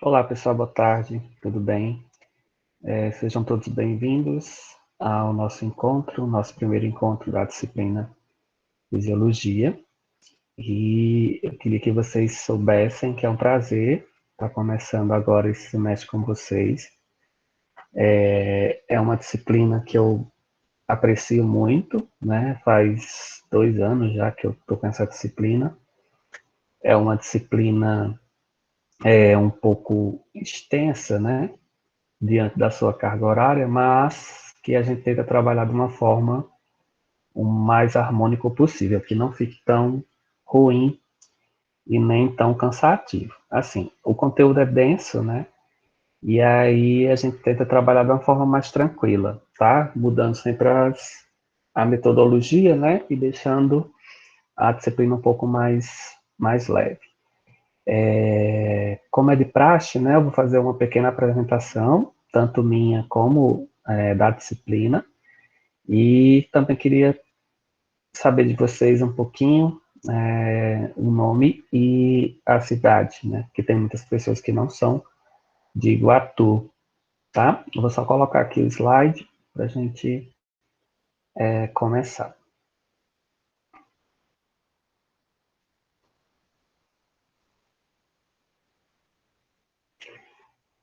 Olá, pessoal, boa tarde, tudo bem? Sejam todos bem-vindos ao nosso encontro, nosso primeiro encontro da disciplina Fisiologia. E eu queria que vocês soubessem que é um prazer estar começando agora esse semestre com vocês. É uma disciplina que eu aprecio muito, né? Faz 2 anos já que eu estou com essa disciplina. É uma disciplina um pouco extensa, né? Diante da sua carga horária, mas que a gente tenta trabalhar de uma forma o mais harmônica possível, que não fique tão ruim e nem tão cansativo. Assim, o conteúdo é denso, né? E aí a gente tenta trabalhar de uma forma mais tranquila, tá? Mudando sempre a metodologia, né? E deixando a disciplina um pouco mais leve. Como é de praxe, né? Eu vou fazer uma pequena apresentação, tanto minha como da disciplina. E também queria saber de vocês um pouquinho o nome e a cidade, né? Que tem muitas pessoas que não são de Iguatu, tá? Eu vou só colocar aqui o slide para a gente começar.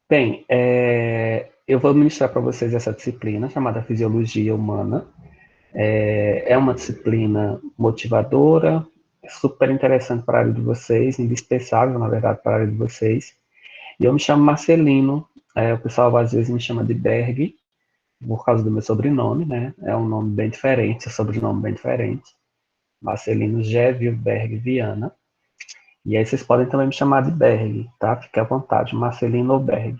Bem, eu vou ministrar para vocês essa disciplina chamada Fisiologia Humana. É uma disciplina motivadora, super interessante para a área de vocês, indispensável, na verdade, para a área de vocês. E eu me chamo Marcelino, o pessoal às vezes me chama de Berg, por causa do meu sobrenome, né? É um nome bem diferente, é um sobrenome bem diferente. Marcelino Gévio Berg Viana. E aí vocês podem também me chamar de Berg, tá? Fique à vontade, Marcelino ou Berg.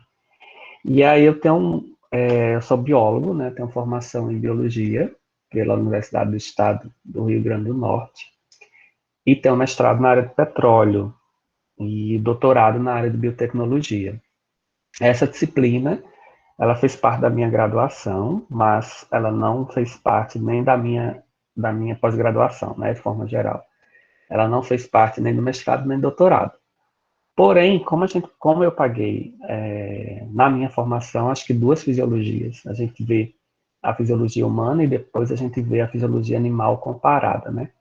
E aí eu sou biólogo, né? Tenho formação em biologia pela Universidade do Estado do Rio Grande do Norte. E tenho mestrado na área de petróleo e doutorado na área de biotecnologia. Essa disciplina, ela fez parte da minha graduação, mas ela não fez parte nem da minha pós-graduação, né, de forma geral. Ela não fez parte nem do mestrado nem do doutorado. Porém, como eu paguei na minha formação, acho que duas fisiologias. A gente vê a fisiologia humana e depois a gente vê a fisiologia animal comparada, né?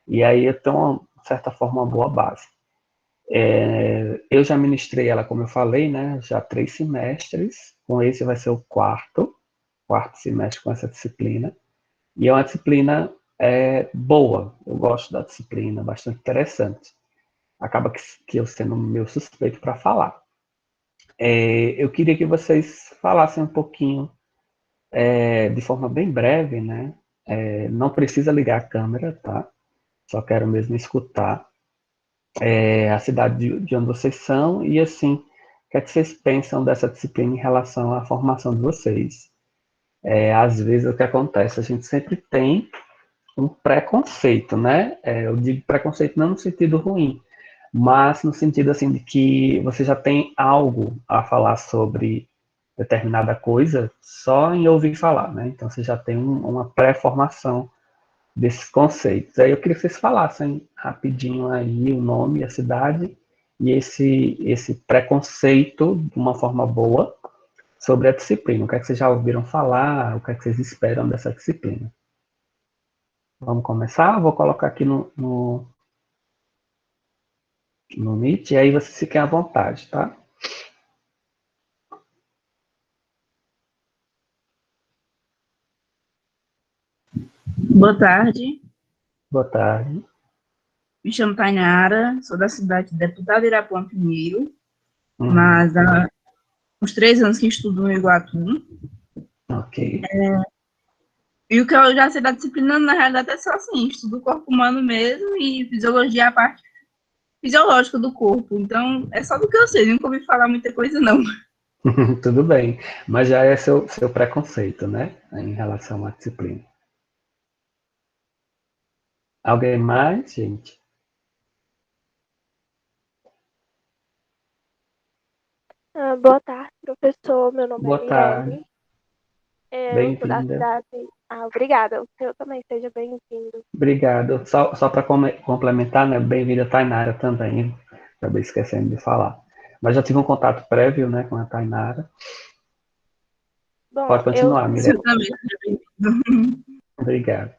E aí eu tenho, de certa forma, uma boa base. Eu já ministrei ela, como eu falei, né? Já 3 semestres. Com esse vai ser o quarto semestre com essa disciplina. E é uma disciplina boa. Eu gosto da disciplina, bastante interessante. Acaba que eu sendo meu suspeito para falar. Eu queria que vocês falassem um pouquinho, de forma bem breve, né? Não precisa ligar a câmera, tá? Só quero mesmo escutar a cidade de onde vocês são e, assim, o que é que vocês pensam dessa disciplina em relação à formação de vocês? Às vezes, o que acontece? A gente sempre tem um preconceito, né? Eu digo preconceito não no sentido ruim, mas no sentido, assim, de que você já tem algo a falar sobre determinada coisa só em ouvir falar, né? Então, você já tem uma pré-formação desses conceitos. Aí eu queria que vocês falassem rapidinho aí o nome, a cidade e esse preconceito de uma forma boa sobre a disciplina. O que é que vocês já ouviram falar? O que é que vocês esperam dessa disciplina? Vamos começar? Vou colocar aqui no Meet e aí vocês fiquem à vontade, tá? Boa tarde, Boa tarde. me chamo Tainara, sou da cidade de Deputado Irapuã Pinheiro, Uhum. mas há uns 3 anos que estudo no Iguatu. Ok. E o que eu já sei da disciplina, na realidade, é só assim, estudo o corpo humano mesmo e fisiologia é a parte fisiológica do corpo. Então, é só do que eu sei, nunca ouvi falar muita coisa, não. Tudo bem. Mas já é seu preconceito, né? Em relação à disciplina. Alguém mais, gente? Boa tarde, professor. Meu nome é Boa tarde. Mirelle. Eu sou da Bem-vinda. cidade. Obrigada. O senhor também seja bem-vindo. Obrigado. Só para complementar, né? Bem-vinda, Tainara, também. acabei esquecendo de falar. Mas já tive um contato prévio, né, com a Tainara. Bom, Pode continuar, Você Mirella. também, seja bem-vindo. Obrigado.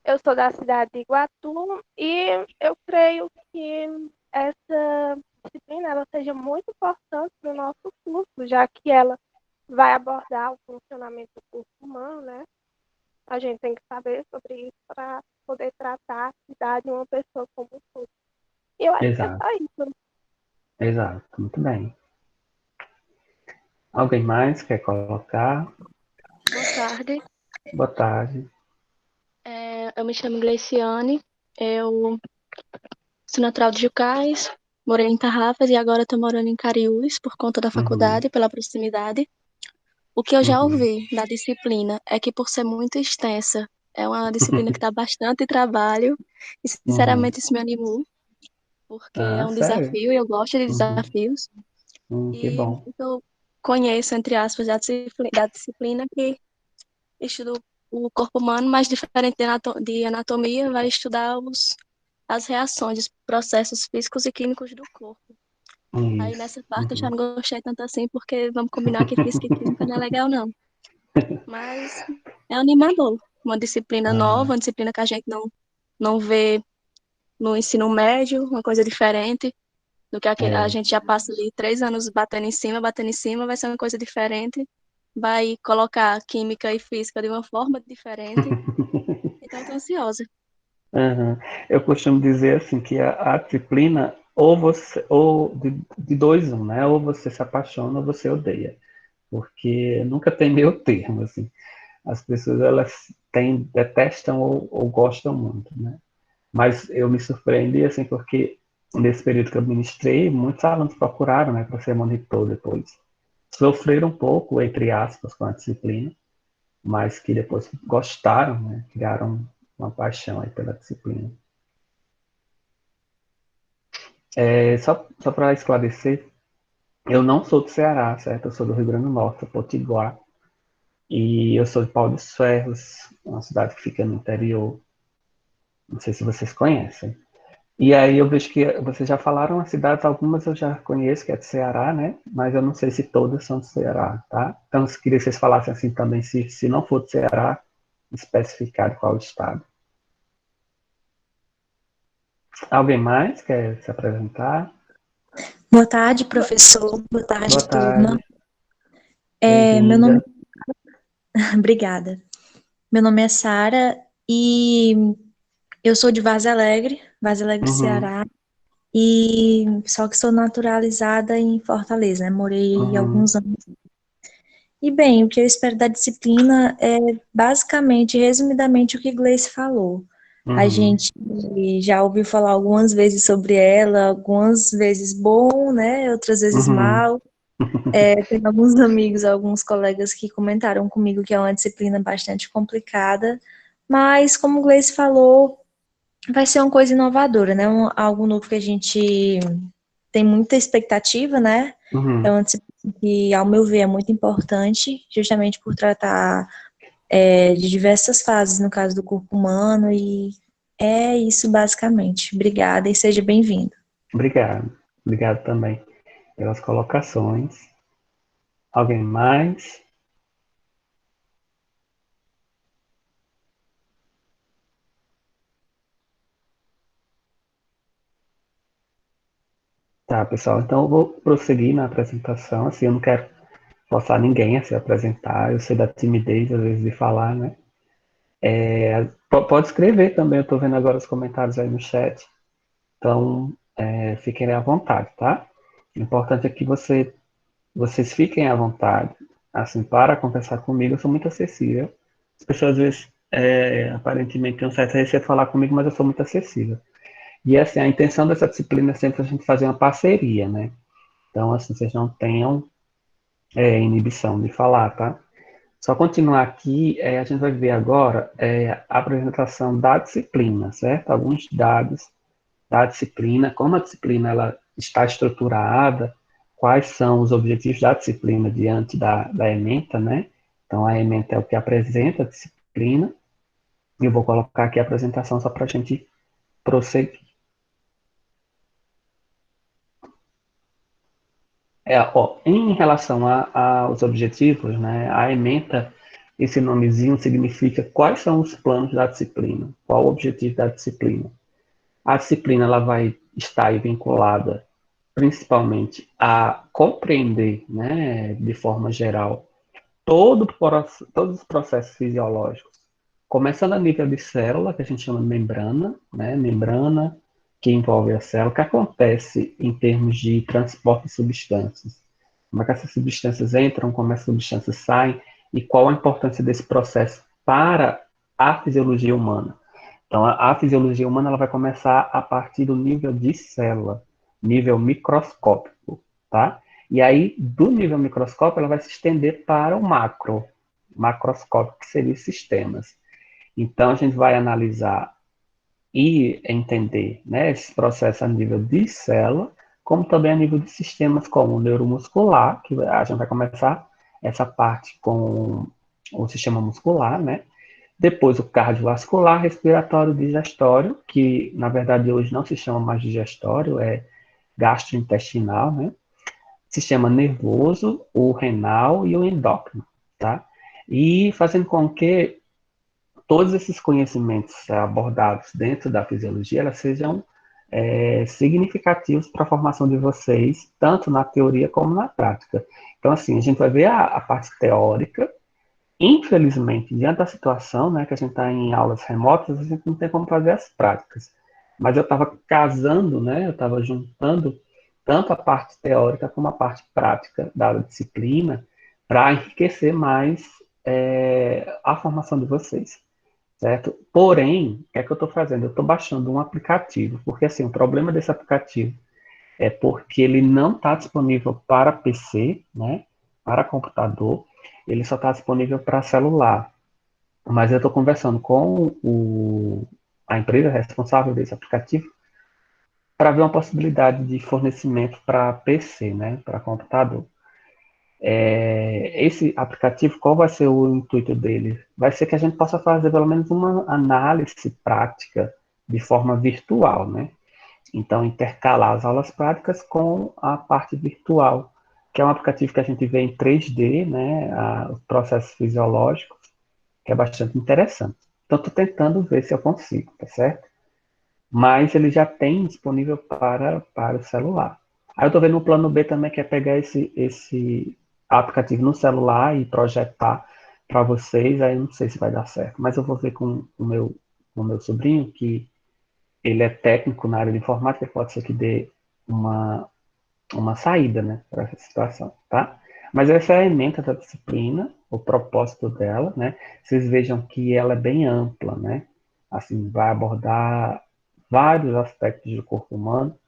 eu sou da cidade de Iguatu e eu creio que essa disciplina ela seja muito importante para o nosso curso, já que ela vai abordar o funcionamento do corpo humano, né? A gente tem que saber sobre isso para poder tratar a cidade de uma pessoa como um todo. E eu acho que é Exato, só isso. exato. Muito bem. Alguém mais quer colocar? Boa tarde. Boa tarde. Eu me chamo Gleiciane, eu sou natural de Jucás, morei em Tarrafas e agora estou morando em Cariús por conta da Uhum, faculdade, pela proximidade. O que eu já uhum, ouvi da disciplina é que por ser muito extensa, é uma disciplina que dá bastante trabalho e uhum. sinceramente isso me animou, porque é Ah, um sério? desafio e eu gosto de Uhum, desafios. que E bom. o que eu conheço, entre aspas, da disciplina que estuda o corpo humano, mas diferente de anatomia, vai estudar as reações, os processos físicos e químicos do corpo. Aí Isso. nessa parte eu já Uhum. não gostei tanto assim, porque vamos combinar que física e química não é legal, não. Mas é animador. Uma disciplina nova, Ah, uma disciplina que a gente não vê no ensino médio, uma coisa diferente do que a é. gente já passa ali 3 anos batendo em cima, vai ser uma coisa diferente. Vai colocar química e física de uma forma diferente. Então, eu tô ansiosa. Aham. Eu costumo dizer assim que a disciplina ou você ou de dois um, né? Ou você se apaixona ou você odeia, porque nunca tem meio termo assim. As pessoas elas detestam ou gostam muito, né? Mas eu me surpreendi assim porque nesse período que eu ministrei, muitos alunos procuraram, né, para ser monitor depois. Sofreram um pouco, entre aspas, com a disciplina, mas que depois gostaram, né? Criaram uma paixão aí pela disciplina. Só para esclarecer, eu não sou do Ceará, certo? Eu sou do Rio Grande do Norte, Potiguar, e eu sou de Pau dos Ferros, uma cidade que fica no interior. Não sei se vocês conhecem. E aí eu vejo que vocês já falaram as cidades, algumas eu já conheço, que é do Ceará, né? Mas eu não sei se todas são do Ceará, tá? Então, se queria que vocês falassem assim também, se não for do Ceará, especificar qual estado. Alguém mais quer se apresentar? Boa tarde, professor. Boa tarde, Boa turma. tarde, Meu nome, bem-vinda. obrigada. Meu nome é Sara e eu sou de Vaz Alegre, Uhum, Ceará. E só que sou naturalizada em Fortaleza, né? Morei uhum, alguns anos. E bem, o que eu espero da disciplina é basicamente, resumidamente, o que Gleice falou. A uhum, gente já ouviu falar algumas vezes sobre ela, algumas vezes bom, né? Outras vezes uhum. mal. Tem alguns amigos, alguns colegas que comentaram comigo que é uma disciplina bastante complicada, mas como o Gleice falou, vai ser uma coisa inovadora, né? Algo novo que a gente tem muita expectativa, né? É Uhum. uma disciplina que, ao meu ver, é muito importante, justamente por tratar de diversas fases, no caso do corpo humano, e é isso basicamente. Obrigada e seja bem-vindo. Obrigado. Obrigado também pelas colocações. Alguém mais? Tá, pessoal. Então eu vou prosseguir na apresentação. Assim, eu não quero forçar ninguém a se apresentar. Eu sei da timidez, às vezes, de falar, né? Pode escrever também. Eu estou vendo agora os comentários aí no chat. Então, fiquem à vontade, tá? O importante é que vocês fiquem à vontade, assim, para conversar comigo. Eu sou muito acessível. As pessoas, às vezes, aparentemente têm um certo receio de falar comigo, mas eu sou muito acessível. E, assim, a intenção dessa disciplina é sempre a gente fazer uma parceria, né? Então, assim, vocês não tenham inibição de falar, tá? Só continuar aqui, a gente vai ver agora a apresentação da disciplina, certo? Alguns dados da disciplina, como a disciplina ela está estruturada, quais são os objetivos da disciplina diante da ementa, né? Então, a ementa é o que apresenta a disciplina, e eu vou colocar aqui a apresentação só para a gente prosseguir. Em relação aos objetivos, né, a ementa, esse nomezinho significa quais são os planos da disciplina, qual o objetivo da disciplina. A disciplina ela vai estar aí vinculada principalmente a compreender, né, de forma geral, todos os processos fisiológicos, começando a nível de célula, que a gente chama de membrana, né, membrana que envolve a célula, o que acontece em termos de transporte de substâncias, como é que essas substâncias entram, como essas substâncias saem, e qual a importância desse processo para a fisiologia humana. Então, a fisiologia humana ela vai começar a partir do nível de célula, nível microscópico, tá? E aí, do nível microscópico, ela vai se estender para o macroscópico, que seria os sistemas. Então, a gente vai analisar e entender, né, esse processo a nível de célula, como também a nível de sistemas como o neuromuscular, que a gente vai começar essa parte com o sistema muscular, né? Depois o cardiovascular, respiratório, digestório, que na verdade hoje não se chama mais digestório, é gastrointestinal, né? Sistema nervoso, o renal e o endócrino, tá? E fazendo com que todos esses conhecimentos abordados dentro da fisiologia elas sejam significativos para a formação de vocês, tanto na teoria como na prática. Então, assim, a gente vai ver a parte teórica. Infelizmente, diante da situação, né, que a gente está em aulas remotas, a gente não tem como fazer as práticas. Mas eu estava casando, né, eu estava juntando tanto a parte teórica como a parte prática da disciplina para enriquecer mais a formação de vocês, certo? Porém, o que é que eu estou fazendo? Eu estou baixando um aplicativo, porque assim, o problema desse aplicativo é porque ele não está disponível para PC, né, para computador, ele só está disponível para celular. Mas eu estou conversando com a empresa responsável desse aplicativo para ver uma possibilidade de fornecimento para PC, né, para computador. Esse aplicativo, qual vai ser o intuito dele? Vai ser que a gente possa fazer pelo menos uma análise prática de forma virtual, né? Então, intercalar as aulas práticas com a parte virtual, que é um aplicativo que a gente vê em 3D, né, os processos fisiológicos, que é bastante interessante. Então, estou tentando ver se eu consigo, tá certo? Mas ele já tem disponível para o celular. Aí eu estou vendo o plano B também, que é pegar esse aplicativo no celular e projetar para vocês, aí eu não sei se vai dar certo, mas eu vou ver com o meu sobrinho, que ele é técnico na área de informática, pode ser que dê uma, uma saída, né, para essa situação, tá? Mas essa é a ementa da disciplina, o propósito dela, né? Vocês vejam que ela é bem ampla, né? Assim, vai abordar vários aspectos do corpo humano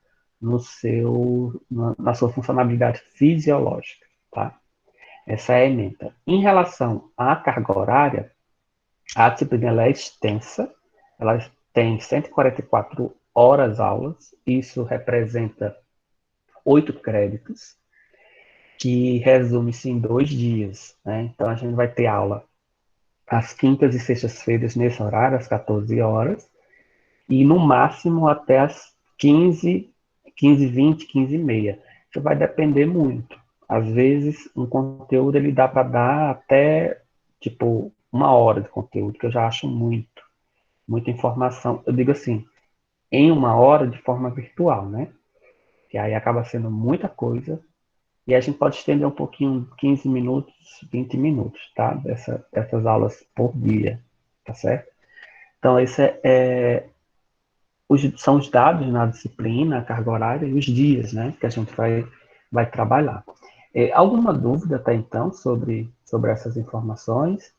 na sua funcionalidade fisiológica, tá? Essa é a ementa. Em relação à carga horária, a disciplina ela é extensa, ela tem 144 horas aulas, isso representa 8 créditos, que resume-se em 2 dias, né? Então a gente vai ter aula às quintas e sextas-feiras nesse horário, às 14 horas, e no máximo até às 15h20, 15h30. Isso vai depender muito. Às vezes, um conteúdo ele dá para dar até, tipo, 1 hora de conteúdo, que eu já acho muita informação. Eu digo assim, em 1 hora de forma virtual, né? Que aí acaba sendo muita coisa. E a gente pode estender um pouquinho, 15 minutos, 20 minutos, tá? Dessas aulas por dia, tá certo? Então, são os dados na disciplina, a carga horária e os dias, né? Que a gente vai trabalhar. Alguma dúvida até então sobre essas informações?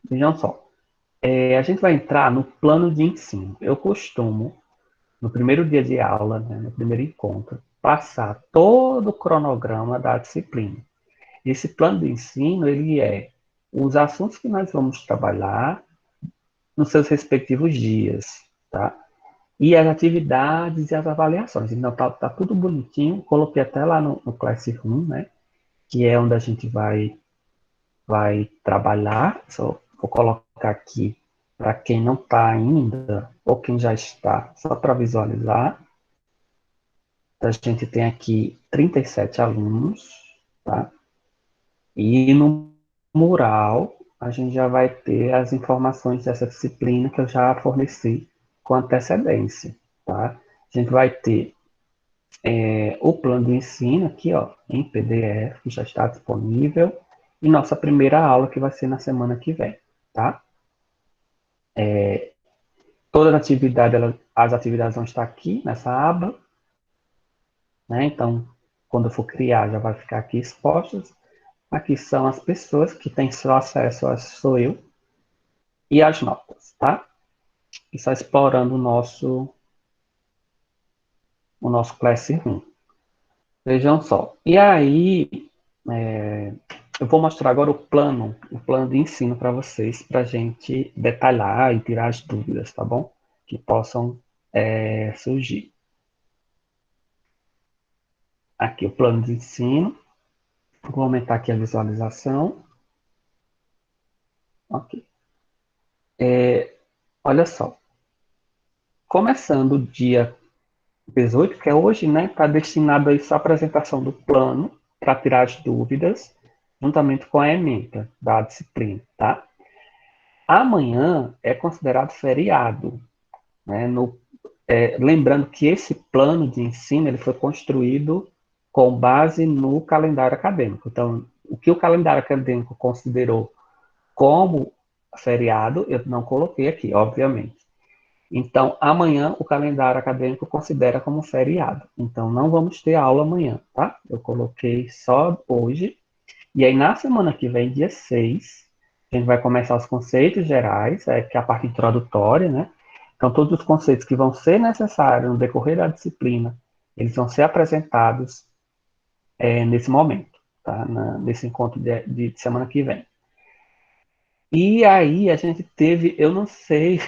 Vejam só. A gente vai entrar no plano de ensino. Eu costumo, no primeiro dia de aula, né, no primeiro encontro, passar todo o cronograma da disciplina. Esse plano de ensino, ele é os assuntos que nós vamos trabalhar nos seus respectivos dias, tá? E as atividades e as avaliações. Então, tá tudo bonitinho. Coloquei até lá no Classroom, né? Que é onde a gente vai trabalhar. Só vou colocar aqui para quem não está ainda, ou quem já está, só para visualizar. A gente tem aqui 37 alunos, tá? E no mural, a gente já vai ter as informações dessa disciplina que eu já forneci com antecedência, tá? A gente vai ter o plano de ensino aqui, ó, em PDF, que já está disponível, e nossa primeira aula, que vai ser na semana que vem, tá? Todas as atividades vão estar aqui, nessa aba, né? Então, quando eu for criar, já vai ficar aqui expostas. Aqui são as pessoas que têm só acesso a sou eu e as notas, tá? E só explorando o nosso Classroom. Vejam só. E aí, eu vou mostrar agora o plano de ensino para vocês, para a gente detalhar e tirar as dúvidas, tá bom? Que possam surgir. Aqui o plano de ensino. Vou aumentar aqui a visualização. Ok. Olha só. Começando o dia 18, que é hoje, né? Está destinado aí só a apresentação do plano para tirar as dúvidas, juntamente com a ementa da disciplina, tá? Amanhã é considerado feriado, né? Lembrando que esse plano de ensino ele foi construído com base no calendário acadêmico. Então, o que o calendário acadêmico considerou como feriado, eu não coloquei aqui, obviamente. Então, amanhã o calendário acadêmico considera como feriado. Então, não vamos ter aula amanhã, tá? Eu coloquei só hoje. E aí, na semana que vem, dia 6, a gente vai começar os conceitos gerais, que é a parte introdutória, né? Então, todos os conceitos que vão ser necessários no decorrer da disciplina, eles vão ser apresentados nesse momento, tá? Nesse encontro de semana que vem. E aí a gente teve, eu não sei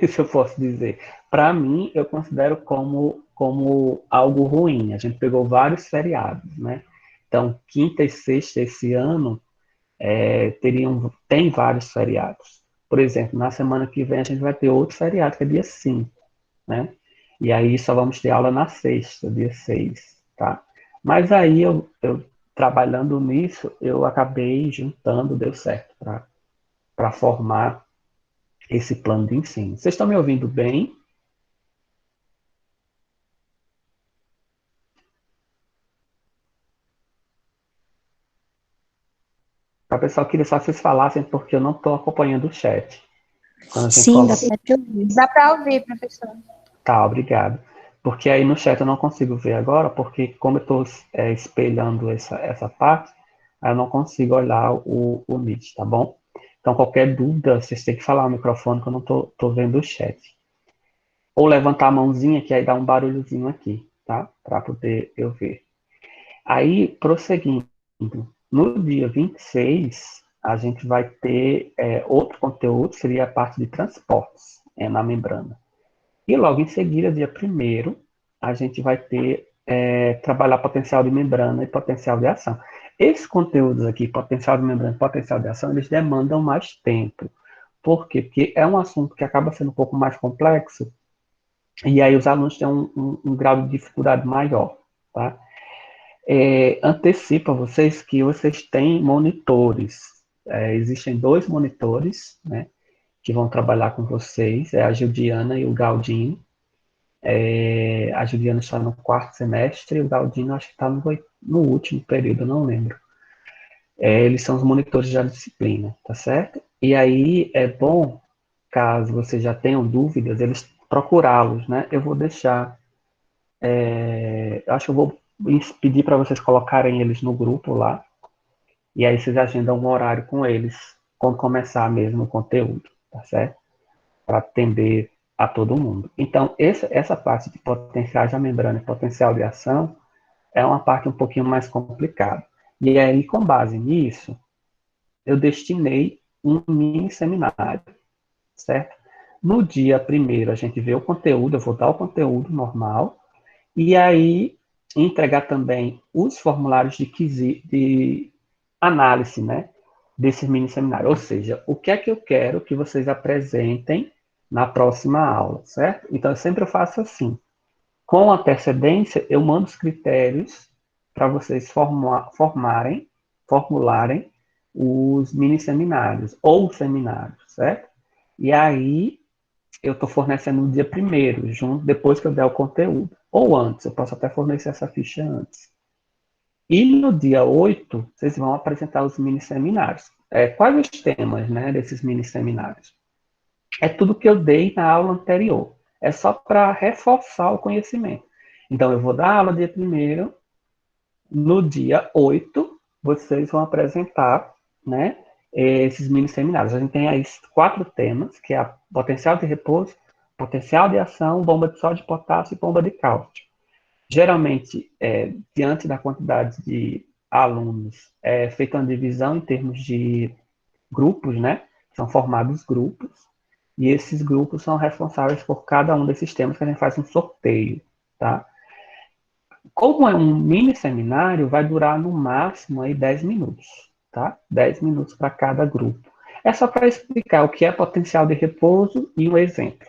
se eu posso dizer, para mim eu considero como algo ruim. A gente pegou vários feriados, né? Então, quinta e sexta esse ano tem vários feriados. Por exemplo, na semana que vem a gente vai ter outro feriado, que é dia 5, né? E aí só vamos ter aula na sexta, dia 6, tá? Mas aí eu trabalhando nisso, eu acabei juntando, deu certo para formar esse plano de ensino. Vocês estão me ouvindo bem? Tá, pessoal, queria só que vocês falassem, porque eu não estou acompanhando o chat. Quando a gente Sim, dá coloca... para te ouvir. Dá para ouvir, professor. Tá, obrigado. Porque aí no chat eu não consigo ver agora, porque como eu estou espelhando essa parte, aí eu não consigo olhar o Meet, tá bom? Então, qualquer dúvida, vocês têm que falar no microfone, que eu não tô vendo o chat. Ou levantar a mãozinha, que aí dá um barulhozinho aqui, tá? Para poder eu ver. Aí, prosseguindo, no dia 26, a gente vai ter outro conteúdo, seria a parte de transportes na membrana. E logo em seguida, dia 1º, a gente vai ter trabalhar potencial de membrana e potencial de ação. Esses conteúdos aqui, potencial de membrana e potencial de ação, eles demandam mais tempo. Por quê? Porque é um assunto que acaba sendo um pouco mais complexo, e aí os alunos têm um grau de dificuldade maior, tá? Antecipo a vocês que vocês têm monitores. Existem 2 monitores, né, que vão trabalhar com vocês, a Gildiana e o Galdino. A Juliana está no 4º semestre e o Galdino acho que está no último período, eu não lembro. Eles são os monitores da disciplina, tá certo? E aí é bom, caso vocês já tenham dúvidas, eles procurá-los, né? Eu vou deixar, acho que eu vou pedir para vocês colocarem eles no grupo lá, e aí vocês agendam um horário com eles, quando começar mesmo o conteúdo, tá certo? Para atender a todo mundo. Então, essa parte de potenciais da membrana e potencial de ação é uma parte um pouquinho mais complicada. E aí, com base nisso, eu destinei um mini seminário, certo? No dia 1º, a gente vê o conteúdo, eu vou dar o conteúdo normal, e aí entregar também os formulários de análise, né, desse mini seminário. Ou seja, o que é que eu quero que vocês apresentem na próxima aula, certo? Então, eu sempre faço assim. Com antecedência, eu mando os critérios para vocês formularem os mini seminários ou seminários, certo? E aí eu estou fornecendo no dia 1º, depois que eu der o conteúdo. Ou antes, eu posso até fornecer essa ficha antes. E no dia 8, vocês vão apresentar os mini seminários. Quais os temas, né, desses mini seminários? É tudo que eu dei na aula anterior. É só para reforçar o conhecimento. Então, eu vou dar a aula dia 1º, no dia 8, vocês vão apresentar, né, esses mini seminários. A gente tem aí 4 temas, que é a potencial de repouso, potencial de ação, bomba de sódio de potássio e bomba de cálcio. Geralmente, diante da quantidade de alunos, é feita uma divisão em termos de grupos, né? São formados grupos, e esses grupos são responsáveis por cada um desses temas, que a gente faz um sorteio, tá? Como é um mini seminário, vai durar no máximo aí 10 minutos, tá? 10 minutos para cada grupo. É só para explicar o que é potencial de repouso e um exemplo.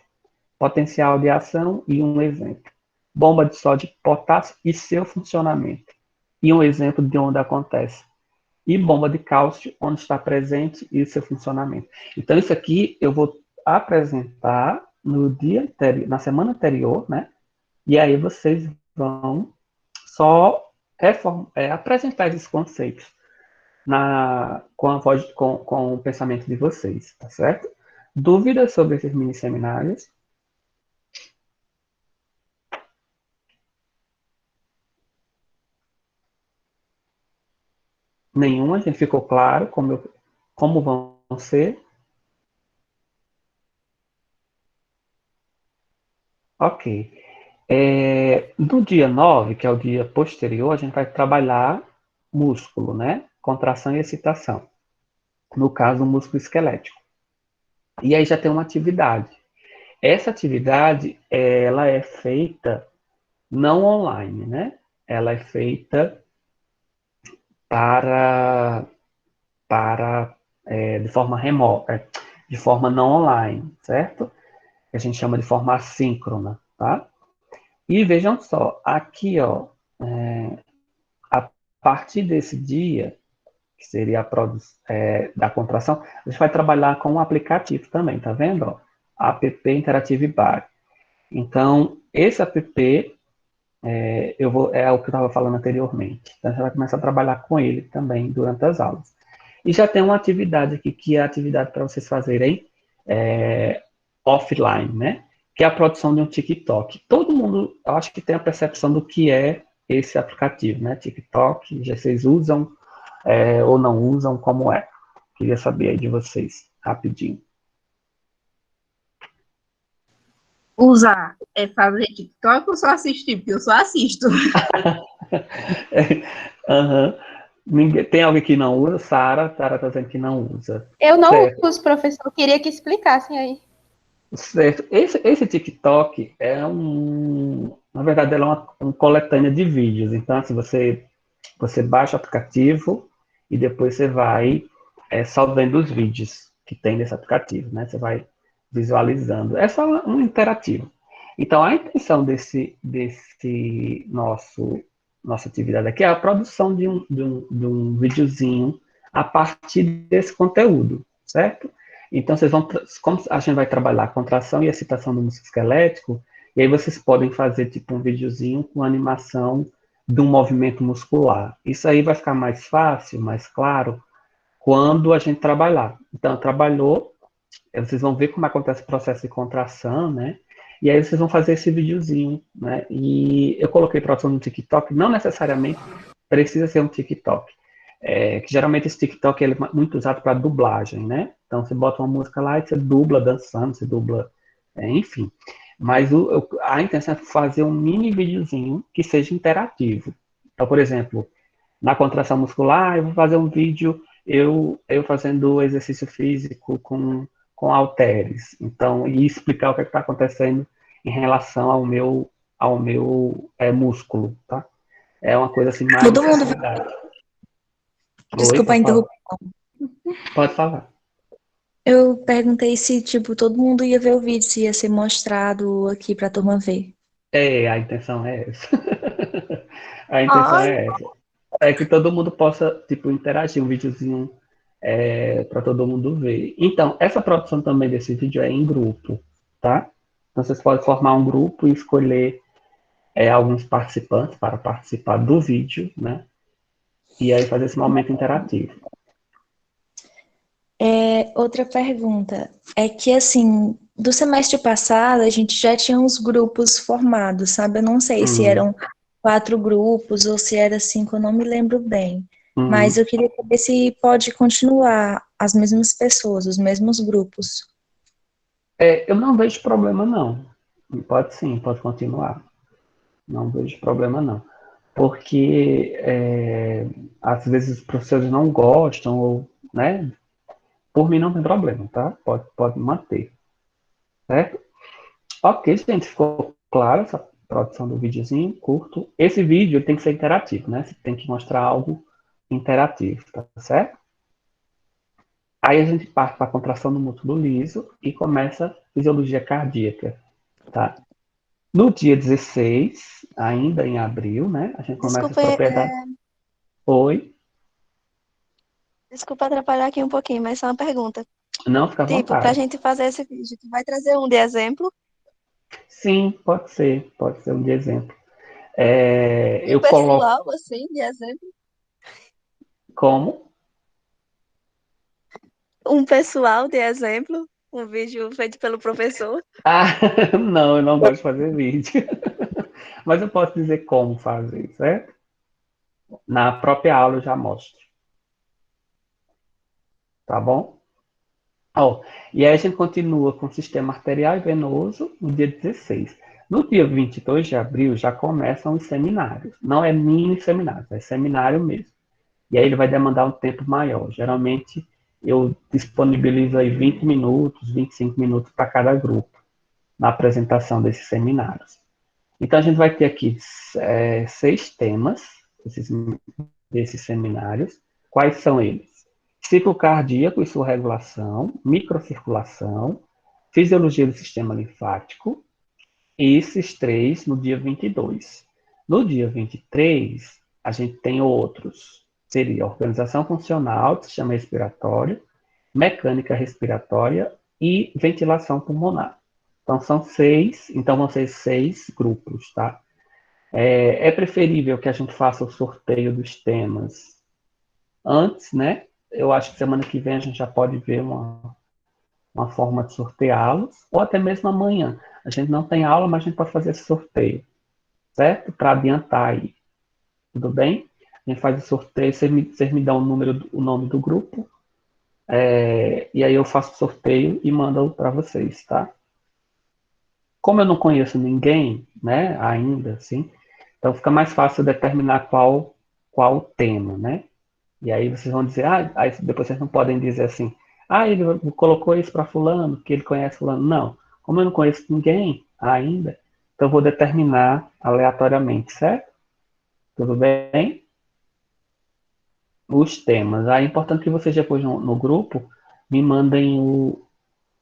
Potencial de ação e um exemplo. Bomba de sódio de potássio e seu funcionamento. E um exemplo de onde acontece. E bomba de cálcio, onde está presente e seu funcionamento. Então, isso aqui eu vou apresentar na semana anterior, né? E aí vocês vão só apresentar esses conceitos com a voz, com o pensamento de vocês, tá certo? Dúvidas sobre esses mini seminários? Nenhuma, gente, ficou claro como vão ser? Ok. No dia 9, que é o dia posterior, a gente vai trabalhar músculo, né? Contração e excitação. No caso, o músculo esquelético. E aí já tem uma atividade. Essa atividade, ela é feita não online, né? Ela é feita de forma remota, de forma não online, certo? Que a gente chama de forma assíncrona, tá? E vejam só, aqui, ó, a partir desse dia, que seria da contração, a gente vai trabalhar com um aplicativo também, tá vendo? Ó? App Interactive Bar. Então, esse app é o que eu estava falando anteriormente. Então, a gente vai começar a trabalhar com ele também durante as aulas. E já tem uma atividade aqui, que é a atividade para vocês fazerem offline, né? Que é a produção de um TikTok. Todo mundo, eu acho que tem a percepção do que é esse aplicativo, né? TikTok, já vocês usam ou não usam, como é? Queria saber aí de vocês, rapidinho. Usar é fazer TikTok ou só assistir? Porque eu só assisto. Tem alguém que não usa? Sara tá dizendo que não usa. Eu não uso, professor. Eu queria que explicassem aí. Certo. Esse TikTok na verdade, ela é uma coletânea de vídeos. Então, assim, você baixa o aplicativo e depois você vai só vendo os vídeos que tem nesse aplicativo, né? Você vai visualizando. É só um interativo. Então, a intenção desse nossa atividade aqui é a produção de um videozinho a partir desse conteúdo, certo? Então, como a gente vai trabalhar contração e excitação do músculo esquelético, e aí vocês podem fazer tipo um videozinho com animação de um movimento muscular. Isso aí vai ficar mais fácil, mais claro, quando a gente trabalhar. Então, trabalhou, vocês vão ver como acontece o processo de contração, né? E aí vocês vão fazer esse videozinho, né? E eu coloquei produção no TikTok, não necessariamente precisa ser um TikTok. Que geralmente esse TikTok ele é muito usado para dublagem, né? Então você bota uma música lá e você dubla dançando, você dubla, enfim. Mas a intenção é fazer um mini videozinho que seja interativo. Então, por exemplo, na contração muscular, eu vou fazer um vídeo eu fazendo exercício físico com halteres. Então, e explicar o que está acontecendo em relação ao meu músculo, tá? É uma coisa assim mais... Todo mundo... Desculpa a interrupção. Pode falar. Eu perguntei se, tipo, todo mundo ia ver o vídeo, se ia ser mostrado aqui para a turma ver. A intenção é essa. A intenção é essa. É que todo mundo possa, tipo, interagir, um videozinho para todo mundo ver. Então, essa produção também desse vídeo é em grupo, tá? Então, vocês podem formar um grupo e escolher alguns participantes para participar do vídeo, né? E aí fazer esse momento interativo. Outra pergunta é que, assim, do semestre passado a gente já tinha uns grupos formados, sabe? Eu não sei se eram 4 grupos ou se era 5, eu não me lembro bem. Mas eu queria saber se pode continuar as mesmas pessoas, os mesmos grupos. Eu não vejo problema, não. Pode sim, pode continuar. Não vejo problema, não. Porque às vezes os professores não gostam, ou, né? Por mim não tem problema, tá? Pode manter. Certo? Ok, gente, ficou claro essa produção do videozinho curto. Esse vídeo tem que ser interativo, né? Você tem que mostrar algo interativo, tá certo? Aí a gente parte para a contração do músculo liso e começa a fisiologia cardíaca, tá? No dia 16, ainda em abril, né? A gente começa as Desculpa, propriedades. Oi? desculpa atrapalhar aqui um pouquinho, mas só uma pergunta. Não, fica à Tipo, pra vontade. gente fazer esse vídeo, tu vai trazer um de exemplo? Sim, pode ser um de exemplo. Um Eu coloco pessoal, assim, de exemplo? como? Um pessoal de exemplo? Um vídeo feito pelo professor? Ah, não, eu não gosto de fazer vídeo. Mas eu posso dizer como fazer, certo? Na própria aula eu já mostro, tá bom? Ó, e aí a gente continua com o sistema arterial e venoso no dia 16. No dia 22 de abril já começam os seminários. Não é mini seminário, é seminário mesmo. E aí ele vai demandar um tempo maior. Geralmente eu disponibilizo aí 20 minutos, 25 minutos para cada grupo na apresentação desses seminários. Então a gente vai ter aqui 6 temas desses seminários. Quais são eles? Ciclo cardíaco e sua regulação, microcirculação, fisiologia do sistema linfático, e esses 3 no dia 22. No dia 23, a gente tem outros. Seria organização funcional, sistema respiratório, mecânica respiratória e ventilação pulmonar. Então são 6, então vão ser 6 grupos, tá? É preferível que a gente faça o sorteio dos temas antes, né? Eu acho que semana que vem a gente já pode ver uma forma de sorteá-los, ou até mesmo amanhã. A gente não tem aula, mas a gente pode fazer esse sorteio, certo? Para adiantar aí. Tudo bem? A gente faz o sorteio, vocês me dão o nome do grupo, e aí eu faço o sorteio e mando para vocês, tá? Como eu não conheço ninguém, né, ainda, assim, então fica mais fácil determinar qual o tema, né? E aí vocês vão dizer, aí depois vocês não podem dizer assim, ele colocou isso para fulano, que ele conhece fulano. Não, como eu não conheço ninguém ainda, então eu vou determinar aleatoriamente, certo? Tudo bem? Os temas. É importante que vocês depois no grupo me mandem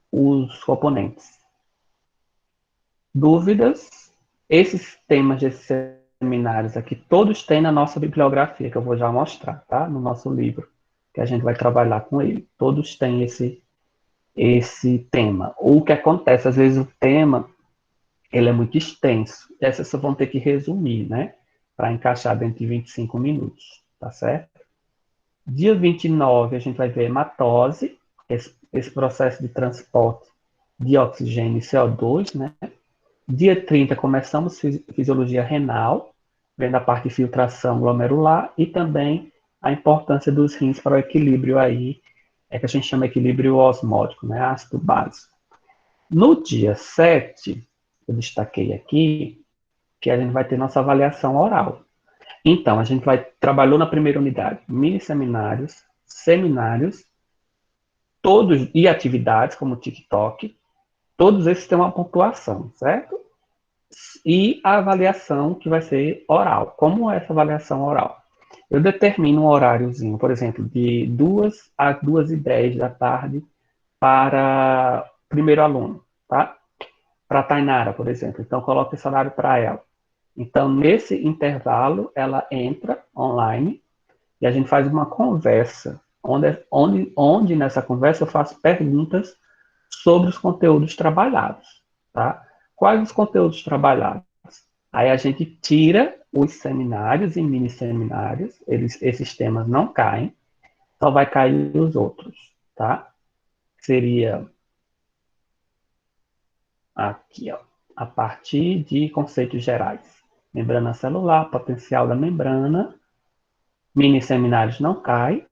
os componentes. Dúvidas? Esses temas desses seminários aqui, todos têm na nossa bibliografia, que eu vou já mostrar, tá? No nosso livro, que a gente vai trabalhar com ele. Todos têm esse tema. O que acontece, às vezes o tema, ele é muito extenso. E aí vocês vão ter que resumir, né? Para encaixar dentro de 25 minutos, tá certo? Dia 29, a gente vai ver hematose, esse processo de transporte de oxigênio e CO2, né? Dia 30, começamos fisiologia renal, vendo a parte de filtração glomerular e também a importância dos rins para o equilíbrio aí, que a gente chama de equilíbrio osmótico, né? Ácido básico. No dia 7, eu destaquei aqui que a gente vai ter nossa avaliação oral. Então, a gente trabalhou na primeira unidade, mini seminários, seminários, todos e atividades como o TikTok, todos esses têm uma pontuação, certo? E a avaliação que vai ser oral. Como é essa avaliação oral? Eu determino um horáriozinho, por exemplo, de 2 às 2h10 da tarde para o primeiro aluno, tá? para a Tainara, por exemplo. Então, coloca esse horário para ela. Então, nesse intervalo, ela entra online e a gente faz uma conversa, onde nessa conversa eu faço perguntas sobre os conteúdos trabalhados, tá? Quais os conteúdos trabalhados? Aí a gente tira os seminários e mini seminários, esses temas não caem, só vai cair os outros, tá? Seria aqui, ó, a partir de conceitos gerais. Membrana celular, potencial da membrana, mini seminários não cai,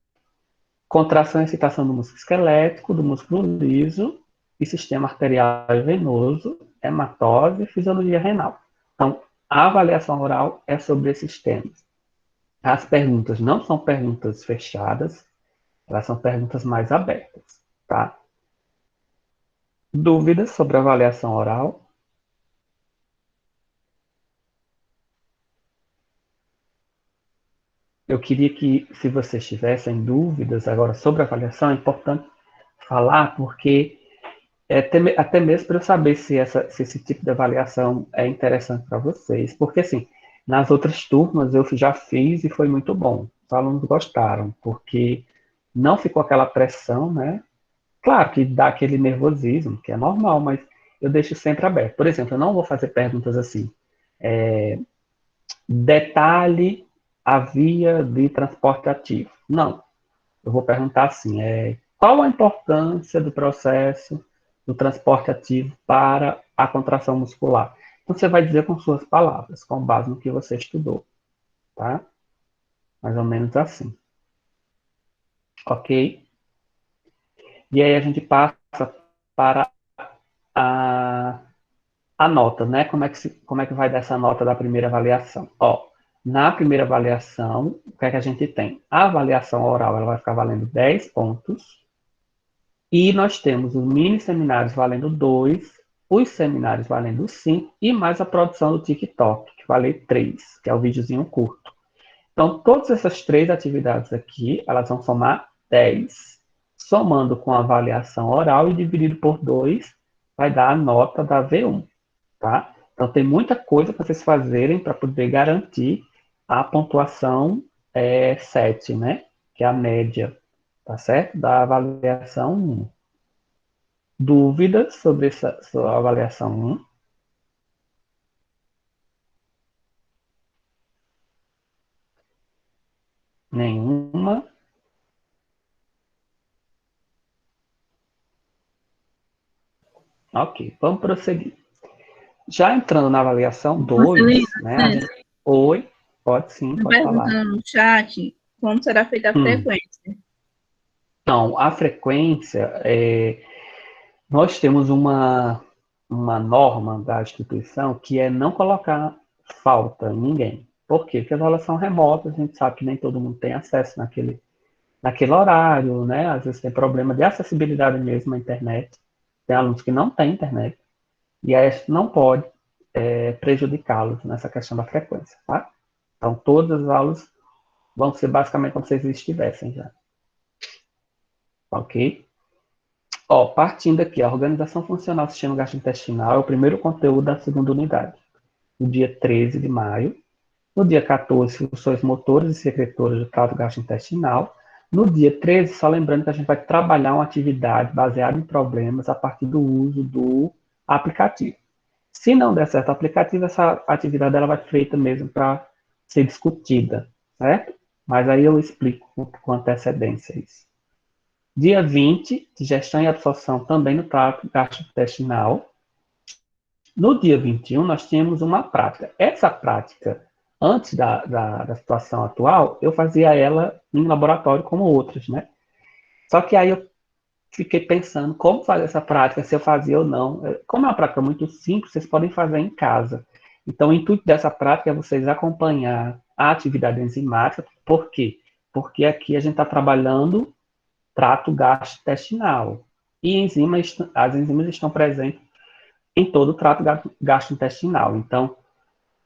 contração e excitação do músculo esquelético, do músculo liso, e sistema arterial e venoso, hematose e fisiologia renal. Então, a avaliação oral é sobre esses temas. As perguntas não são perguntas fechadas, elas são perguntas mais abertas, tá? Dúvidas sobre a avaliação oral? Eu queria que, se vocês tivessem dúvidas agora sobre a avaliação, é importante falar, porque até mesmo para eu saber se esse tipo de avaliação é interessante para vocês. Porque, assim, nas outras turmas eu já fiz e foi muito bom. Os alunos gostaram, porque não ficou aquela pressão, né? Claro que dá aquele nervosismo, que é normal, mas eu deixo sempre aberto. Por exemplo, eu não vou fazer perguntas assim, detalhe a via de transporte ativo. Não. Eu vou perguntar assim, qual a importância do processo do transporte ativo para a contração muscular? Então, você vai dizer com suas palavras, com base no que você estudou, tá? Mais ou menos assim. Ok? E aí a gente passa para a nota, né? Como é que vai dar essa nota da primeira avaliação? Ó, na primeira avaliação, o que é que a gente tem? A avaliação oral, ela vai ficar valendo 10 pontos. E nós temos os mini seminários valendo 2, os seminários valendo 5 e mais a produção do TikTok, que vale 3, que é o videozinho curto. Então, todas essas 3 atividades aqui, elas vão somar 10. Somando com a avaliação oral e dividido por 2, vai dar a nota da V1, tá? Então, tem muita coisa para vocês fazerem para poder garantir a pontuação 7, né? Que é a média, tá certo? Da avaliação 1. Dúvidas sobre essa sua avaliação 1? Nenhuma? Ok, vamos prosseguir. Já entrando na avaliação 2, né? Oi, pode sim, pode falar. Perguntando no chat como será feita a frequência. Então, a frequência, nós temos uma norma da instituição que é não colocar falta em ninguém. Por quê? Porque as aulas são remotas, a gente sabe que nem todo mundo tem acesso naquele horário, né? Às vezes tem problema de acessibilidade mesmo à internet. Tem alunos que não têm internet. E aí a gente não pode prejudicá-los nessa questão da frequência, tá? Então, todas as aulas vão ser basicamente como se vocês estivessem já. Ok? Ó, partindo aqui, a organização funcional do sistema gastrointestinal é o primeiro conteúdo da segunda unidade. No dia 13 de maio. No dia 14, funções motoras e secretoras do trato gastrointestinal. No dia 13, só lembrando que a gente vai trabalhar uma atividade baseada em problemas a partir do uso do aplicativo. Se não der certo o aplicativo, essa atividade ela vai ser feita mesmo para ser discutida, certo? Mas aí eu explico com antecedência isso. Dia 20, digestão e absorção também no trato gastrointestinal. No dia 21, nós tínhamos uma prática. Essa prática, antes da situação atual, eu fazia ela em laboratório como outras, né? Só que aí eu fiquei pensando como fazer essa prática, se eu fazia ou não. Como é uma prática muito simples, vocês podem fazer em casa. Então, o intuito dessa prática é vocês acompanhar a atividade enzimática. Por quê? Porque aqui a gente está trabalhando trato gastrointestinal. E as enzimas estão presentes em todo o trato gastrointestinal. Então,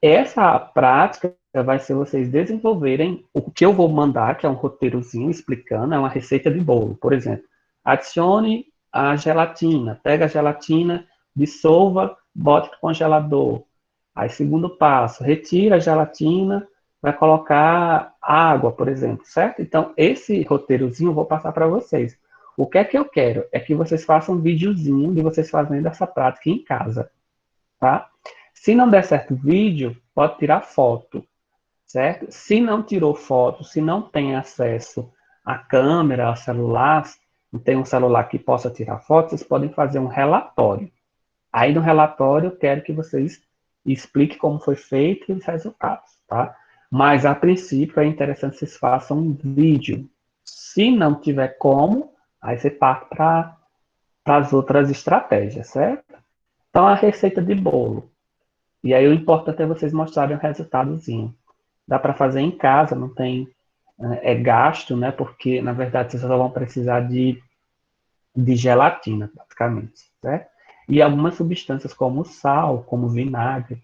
essa prática vai ser vocês desenvolverem o que eu vou mandar, que é um roteirozinho explicando, é uma receita de bolo. Por exemplo, adicione a gelatina, pega a gelatina, dissolva bote no congelador. Aí, segundo passo, retira a gelatina, vai colocar água, por exemplo, certo? Então, esse roteirozinho eu vou passar para vocês. O que é que eu quero? É que vocês façam um videozinho de vocês fazendo essa prática em casa, tá? Se não der certo o vídeo, pode tirar foto, certo? Se não tirou foto, se não tem acesso à câmera, ao celular, não tem um celular que possa tirar foto, vocês podem fazer um relatório. Aí no relatório eu quero que vocês expliquem como foi feito e os resultados, tá? Mas a princípio é interessante que vocês façam um vídeo. Se não tiver como, aí você parte para as outras estratégias, certo? Então a receita de bolo. E aí o importante é vocês mostrarem o resultadozinho. Dá para fazer em casa, não tem gasto, né? Porque na verdade vocês só vão precisar de gelatina, praticamente, certo? E algumas substâncias como sal, como vinagre,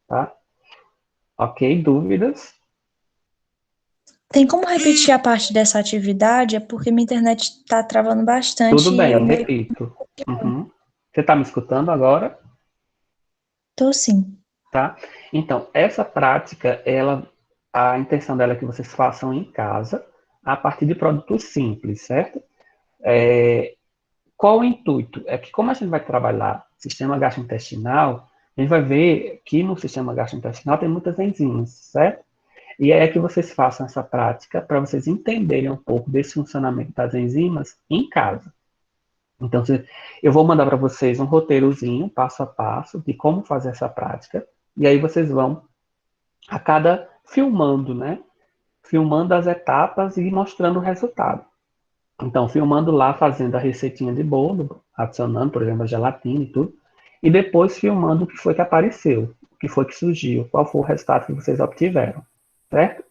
tá? Ok? Dúvidas? Tem como repetir a parte dessa atividade? É porque minha internet está travando bastante Tudo e eu bem, meio... repito. Uhum. Você está me escutando agora? Tô sim. Tá? Então, essa prática, a intenção dela é que vocês façam em casa, a partir de produtos simples, certo? Qual o intuito? É que como a gente vai trabalhar sistema gastrointestinal, a gente vai ver que no sistema gastrointestinal tem muitas enzimas, certo? E é que vocês façam essa prática para vocês entenderem um pouco desse funcionamento das enzimas em casa. Então, eu vou mandar para vocês um roteirozinho, passo a passo, de como fazer essa prática. E aí vocês vão, a cada filmando, né? Filmando as etapas e mostrando o resultado. Então, filmando lá, fazendo a receitinha de bolo, adicionando, por exemplo, a gelatina e tudo. E depois filmando o que foi que apareceu, o que foi que surgiu, qual foi o resultado que vocês obtiveram, certo?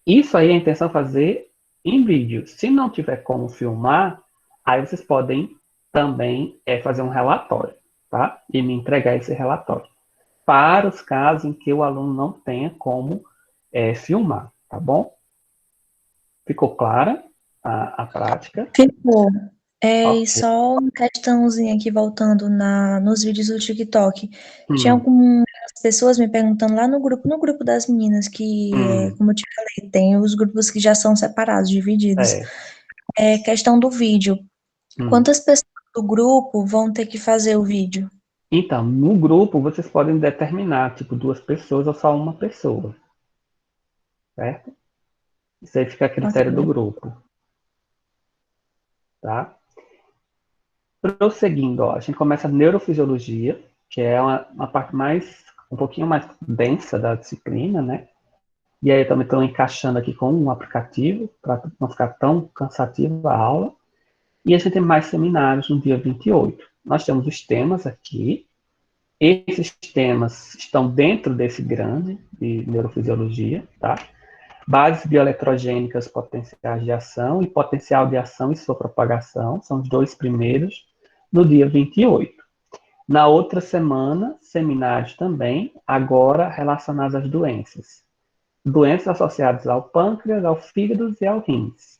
Isso aí é a intenção fazer em vídeo. Se não tiver como filmar, aí vocês podem também fazer um relatório, tá? E me entregar esse relatório. Para os casos em que o aluno não tenha como filmar, tá bom? Ficou clara a prática? Ficou. E Ok. só uma questãozinha aqui, voltando nos vídeos do TikTok. Tinha Hum, algumas pessoas me perguntando lá no grupo das meninas, que, hum, como eu te falei, tem os grupos que já são separados, divididos. é, É questão do vídeo. hum. Quantas pessoas do grupo vão ter que fazer o vídeo? Então, no grupo, vocês podem determinar, tipo, 2 pessoas ou só uma pessoa, certo? Isso aí fica a critério do Ok. grupo, tá? Prosseguindo, ó, a gente começa a neurofisiologia, que é uma parte um pouquinho mais densa da disciplina, né? E aí eu também estou encaixando aqui com um aplicativo, para não ficar tão cansativa a aula. E a gente tem mais seminários no dia 28. Nós temos os temas aqui. Esses temas estão dentro desse grande de neurofisiologia, tá? Bases bioeletrogênicas potenciais de ação e potencial de ação e sua propagação, são os 2 primeiros, no dia 28. Na outra semana, seminários também, agora relacionados às doenças. Doenças associadas ao pâncreas, ao fígado e ao rins.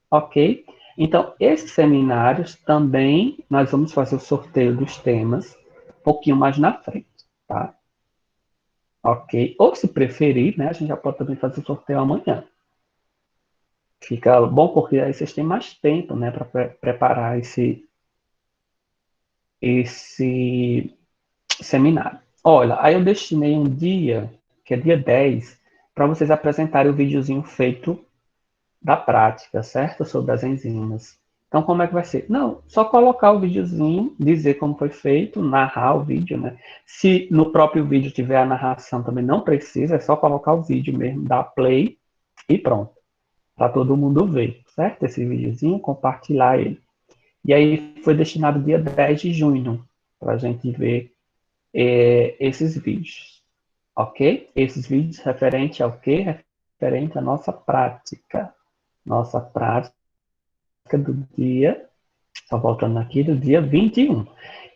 Ok? Então, esses seminários também, nós vamos fazer o sorteio dos temas um pouquinho mais na frente, tá? Ok? Ou se preferir, né, a gente já pode também fazer o sorteio amanhã. Fica bom porque aí vocês têm mais tempo, né, para preparar esse seminário. Olha, aí eu destinei um dia, que é dia 10, para vocês apresentarem o videozinho feito da prática, certo? Sobre as enzimas. Então, como é que vai ser? Não, só colocar o videozinho, dizer como foi feito, narrar o vídeo, né? Se no próprio vídeo tiver a narração, também não precisa, é só colocar o vídeo mesmo, dar play e pronto. Para todo mundo ver, certo? Esse videozinho, compartilhar ele. E aí foi destinado dia 10 de junho, para a gente ver esses vídeos, ok? Esses vídeos referente ao quê? Referente à nossa prática. Nossa prática do dia, só voltando aqui, do dia 21.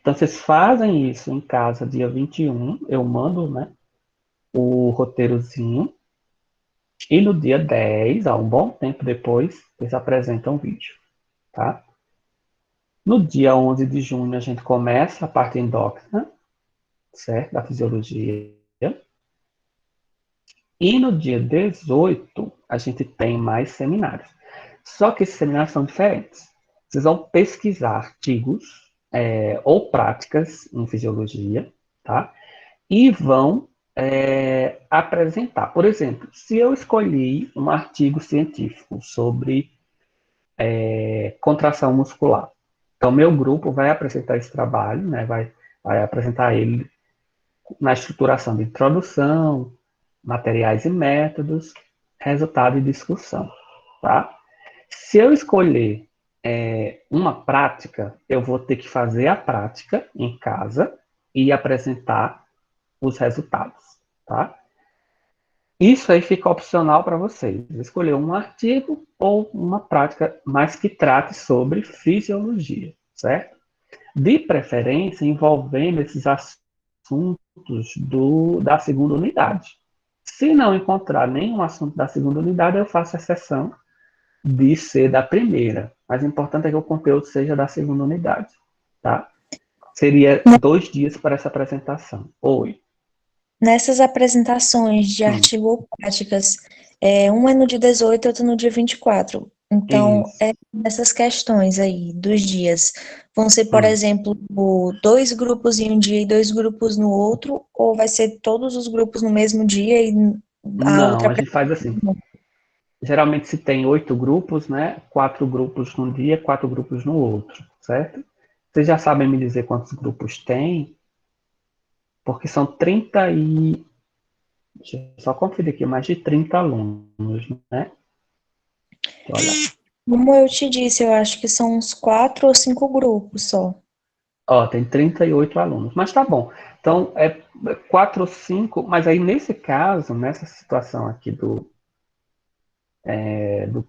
Então, vocês fazem isso em casa dia 21, eu mando, né, o roteirozinho, e no dia 10, um bom tempo depois, eles apresentam o vídeo, tá? No dia 11 de junho, a gente começa a parte endócrina, certo? Da fisiologia. E no dia 18, a gente tem mais seminários. Só que esses seminários são diferentes. Vocês vão pesquisar artigos ou práticas em fisiologia, tá? E vão apresentar. Por exemplo, se eu escolhi um artigo científico sobre contração muscular, então meu grupo vai apresentar esse trabalho, né? Vai apresentar ele na estruturação de introdução, materiais e métodos, resultado e discussão, tá? Se eu escolher uma prática, eu vou ter que fazer a prática em casa e apresentar os resultados, tá? Isso aí fica opcional para vocês, escolher um artigo ou uma prática, mas que trate sobre fisiologia, certo? De preferência, envolvendo esses assuntos da segunda unidade. Se não encontrar nenhum assunto da segunda unidade, eu faço exceção de ser da primeira. Mas o importante é que o conteúdo seja da segunda unidade, tá? Seria 2 dias para essa apresentação. Oi. Nessas apresentações de artigo ou práticas, uma é no dia 18 e outra no dia 24. Então, Isso. essas questões aí dos dias vão ser, por exemplo, 2 grupos em um dia e 2 grupos no outro, ou vai ser todos os grupos no mesmo dia e a outra Não, a gente faz assim. Geralmente se tem 8 grupos, né? 4 grupos num dia, 4 grupos no outro, certo? Vocês já sabem me dizer quantos grupos tem? Porque são 30 e... Deixa eu só conferir aqui, mais de 30 alunos, né? Olha. Como eu te disse, eu acho que são uns 4 ou 5 grupos só. Ó, tem 38 alunos, mas tá bom. Então, 4 ou 5, mas aí nesse caso, nessa situação aqui do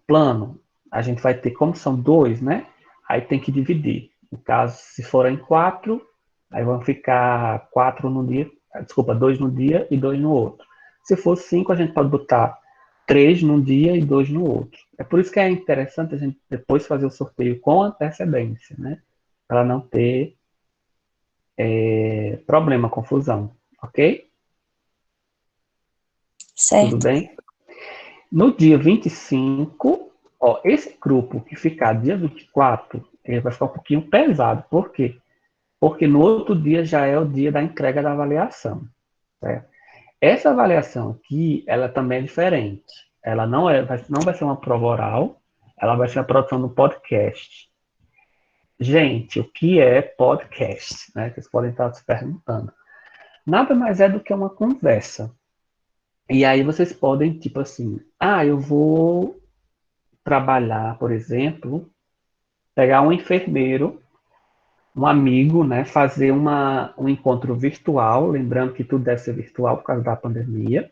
plano, a gente vai ter, como são 2, né? Aí tem que dividir. No caso, se forem 4, aí vão ficar 4 no dia, desculpa, 2 no dia e 2 no outro. Se for 5, a gente pode botar 3 num dia e 2 no outro. É por isso que é interessante a gente depois fazer o sorteio com antecedência, né? Para não ter problema, confusão, ok? Certo. Tudo bem? No dia 25, ó, esse grupo que ficar dia 24, ele vai ficar um pouquinho pesado. Por quê? Porque no outro dia já é o dia da entrega da avaliação, certo? Essa avaliação aqui, ela também é diferente. Ela não vai ser uma prova oral, ela vai ser a produção do podcast. Gente, o que é podcast? Né? Vocês podem estar se perguntando. Nada mais é do que uma conversa. E aí vocês podem, tipo assim, eu vou trabalhar, por exemplo, pegar um enfermeiro, um amigo, né, fazer um encontro virtual, lembrando que tudo deve ser virtual por causa da pandemia,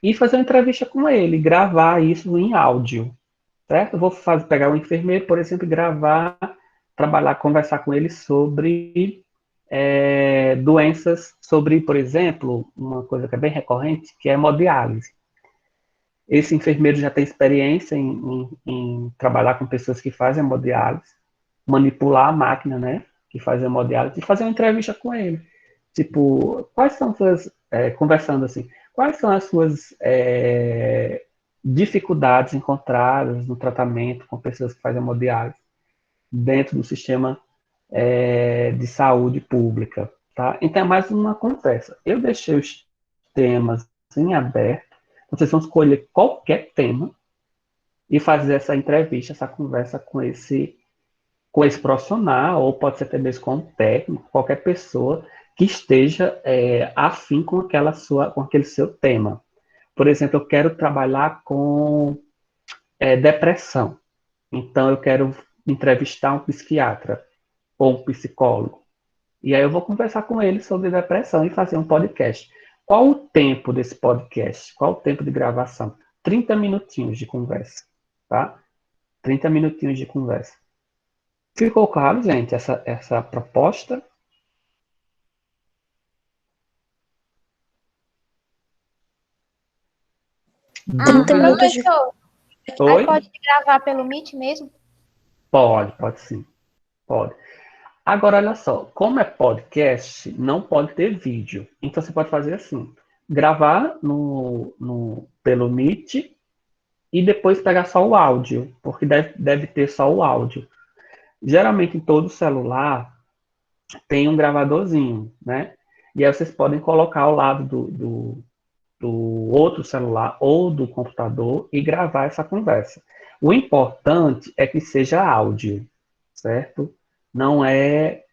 e fazer uma entrevista com ele, gravar isso em áudio, certo? Eu vou pegar um enfermeiro, por exemplo, e gravar, trabalhar, conversar com ele sobre doenças, sobre, por exemplo, uma coisa que é bem recorrente, que é hemodiálise. Esse enfermeiro já tem experiência em trabalhar com pessoas que fazem hemodiálise, manipular a máquina, né, que faz hemodiálise, e fazer uma entrevista com ele. Tipo, quais são suas, conversando assim, quais são as suas dificuldades encontradas no tratamento com pessoas que fazem hemodiálise dentro do sistema de saúde pública, tá? Então é mais uma conversa. Eu deixei os temas em aberto, vocês vão escolher qualquer tema e fazer essa entrevista, essa conversa com esse profissional, ou pode ser até mesmo com um técnico, qualquer pessoa que esteja afim com aquele seu tema. Por exemplo, eu quero trabalhar com depressão. Então, eu quero entrevistar um psiquiatra ou um psicólogo. E aí eu vou conversar com ele sobre depressão e fazer um podcast. Qual o tempo desse podcast? Qual o tempo de gravação? 30 minutinhos de conversa, tá? 30 minutinhos de conversa. Ficou claro, gente, essa proposta? Trinta Dúvida? minutos de... Professor, Oi? aí pode gravar pelo Meet mesmo? Pode sim. Pode. Agora, olha só, como é podcast, não pode ter vídeo. Então, você pode fazer assim, gravar pelo Meet e depois pegar só o áudio, porque deve ter só o áudio. Geralmente, em todo celular, tem um gravadorzinho, né? E aí vocês podem colocar ao lado do outro celular ou do computador e gravar essa conversa. O importante é que seja áudio, certo? Não é,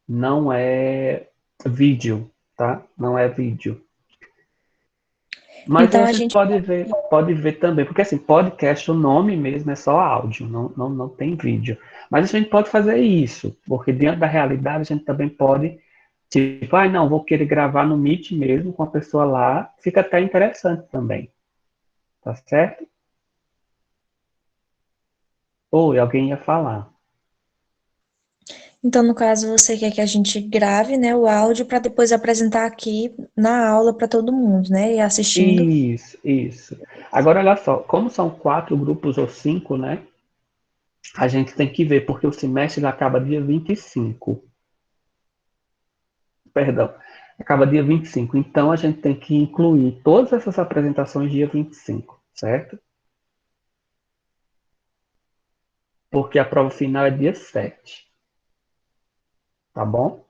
não é vídeo, tá? Não é vídeo. Mas aí Então a a gente gente pode ver também, porque assim, podcast, o nome mesmo é só áudio, não tem vídeo. Mas a gente pode fazer isso, porque dentro da realidade a gente também pode, tipo, não, vou querer gravar no Meet mesmo com a pessoa lá, fica até interessante também, tá certo? Oi, alguém ia falar. Então, no caso, você quer que a gente grave, né, o áudio para depois apresentar aqui na aula para todo mundo, né, e assistindo. Isso. Agora, olha só, como são 4 grupos ou 5, né? A gente tem que ver, porque o semestre ele acaba dia 25. Perdão, acaba dia 25. Então, a gente tem que incluir todas essas apresentações dia 25, certo? Porque a prova final é dia 7, tá bom?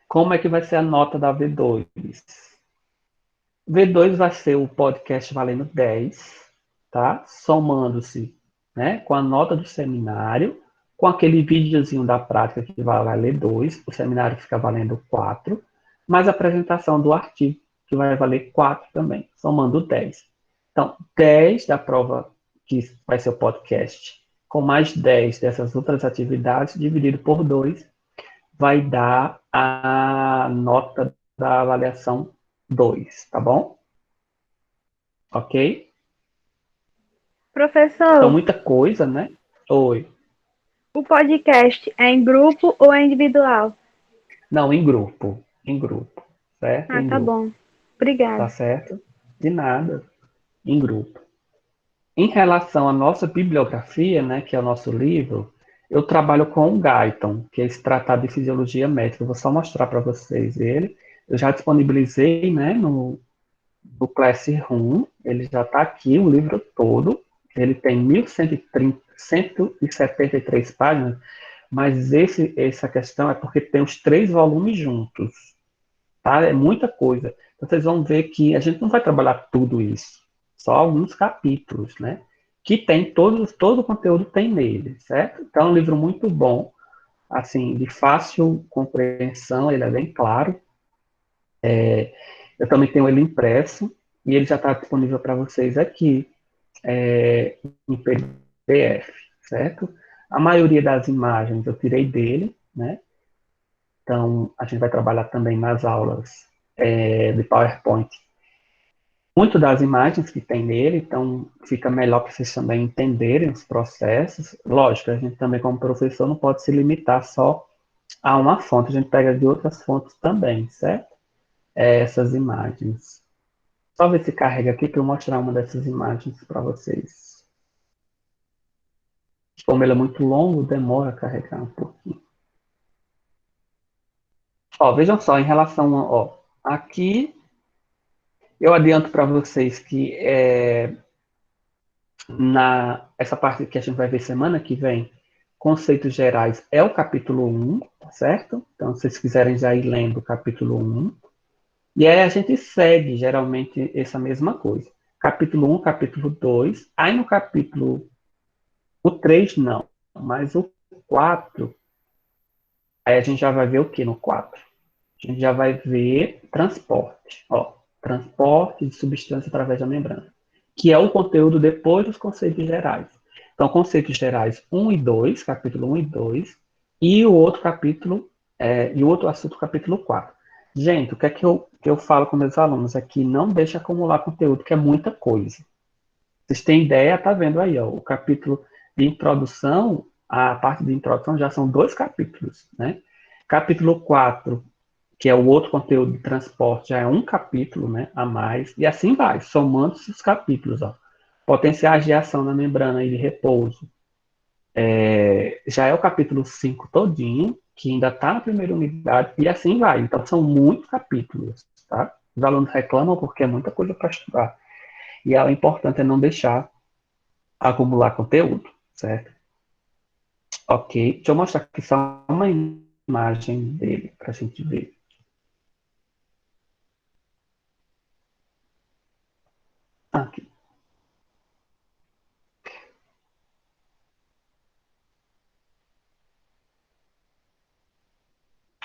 Como é que vai ser a nota da V2? V2 vai ser o podcast valendo 10, tá? Somando-se, né, com a nota do seminário, com aquele videozinho da prática que vai valer 2, o seminário fica valendo 4, mais a apresentação do artigo, que vai valer 4 também, somando 10. Então, 10 da prova que vai ser o podcast, com mais 10 dessas outras atividades, dividido por 2, vai dar a nota da avaliação 2, tá bom? Ok? Então, Professor, muita coisa, né? Oi. o podcast é em grupo ou é individual? Não, em grupo. Em grupo. Certo? Ah, Em tá grupo. bom. Tá Obrigada. certo? De nada. Em grupo. Em relação à nossa bibliografia, né, que é o nosso livro, eu trabalho com o Guyton, que é esse tratado de fisiologia médica. Eu vou só mostrar para vocês ele. Eu já disponibilizei, né, no Classroom. Ele já está aqui, o livro todo. Ele tem 1.173 páginas, mas essa questão é porque tem os 3 volumes juntos, tá? É muita coisa. Então, vocês vão ver que a gente não vai trabalhar tudo isso, só alguns capítulos, né? Que tem todo o conteúdo tem nele, certo? Então, é um livro muito bom, assim, de fácil compreensão, ele é bem claro. Eu também tenho ele impresso, e ele já está disponível para vocês aqui, em PDF, certo? A maioria das imagens eu tirei dele, né? Então, a gente vai trabalhar também nas aulas de PowerPoint. Muito das imagens que tem nele, então fica melhor para vocês também entenderem os processos. Lógico, a gente também, como professor, não pode se limitar só a uma fonte, a gente pega de outras fontes também, certo? Essas imagens. Só ver se carrega aqui para eu mostrar uma dessas imagens para vocês. Como ele é muito longo, demora a carregar um pouquinho. Ó, vejam só, em relação a, ó, aqui eu adianto para vocês que essa parte que a gente vai ver semana que vem, conceitos gerais, é o capítulo 1, tá certo? Então, se vocês quiserem já ir lendo o capítulo 1. E aí a gente segue, geralmente, essa mesma coisa. Capítulo 1, capítulo 2. Aí no capítulo... O 3 não, mas o 4... Aí a gente já vai ver o que no 4? A gente já vai ver transporte. Ó, transporte de substância através da membrana, que é o conteúdo depois dos conceitos gerais. Então, conceitos gerais 1 e 2, capítulo 1 e 2, e o outro capítulo, e o outro assunto, capítulo 4. Gente, o que é que eu falo com meus alunos é que não deixe acumular conteúdo, que é muita coisa. Vocês têm ideia, tá vendo aí, ó, o capítulo de introdução, a parte de introdução já são 2 capítulos, né? Capítulo 4, que é o outro conteúdo de transporte, já é um capítulo, né, a mais, e assim vai, somando os capítulos, ó. Potenciais de ação na membrana e de repouso. Já é o capítulo 5 todinho, que ainda está na primeira unidade, e assim vai. Então, são muitos capítulos, tá? Os alunos reclamam porque é muita coisa para estudar. E o importante é não deixar acumular conteúdo, certo? Ok, deixa eu mostrar aqui só uma imagem dele para a gente ver. Aqui.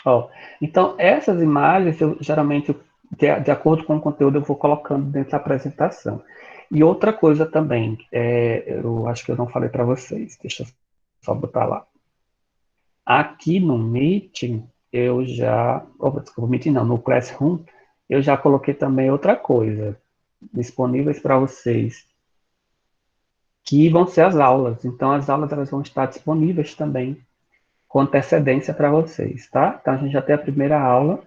Ó, então, essas imagens, eu geralmente, de acordo com o conteúdo, eu vou colocando dentro da apresentação. E outra coisa também, eu acho que eu não falei para vocês, deixa eu só botar lá. Aqui no Meeting, desculpa, Meeting não, no Classroom, eu já coloquei também outra coisa, disponíveis para vocês, que vão ser as aulas. Então, as aulas elas vão estar disponíveis também, com antecedência para vocês, tá? Então, a gente já tem a primeira aula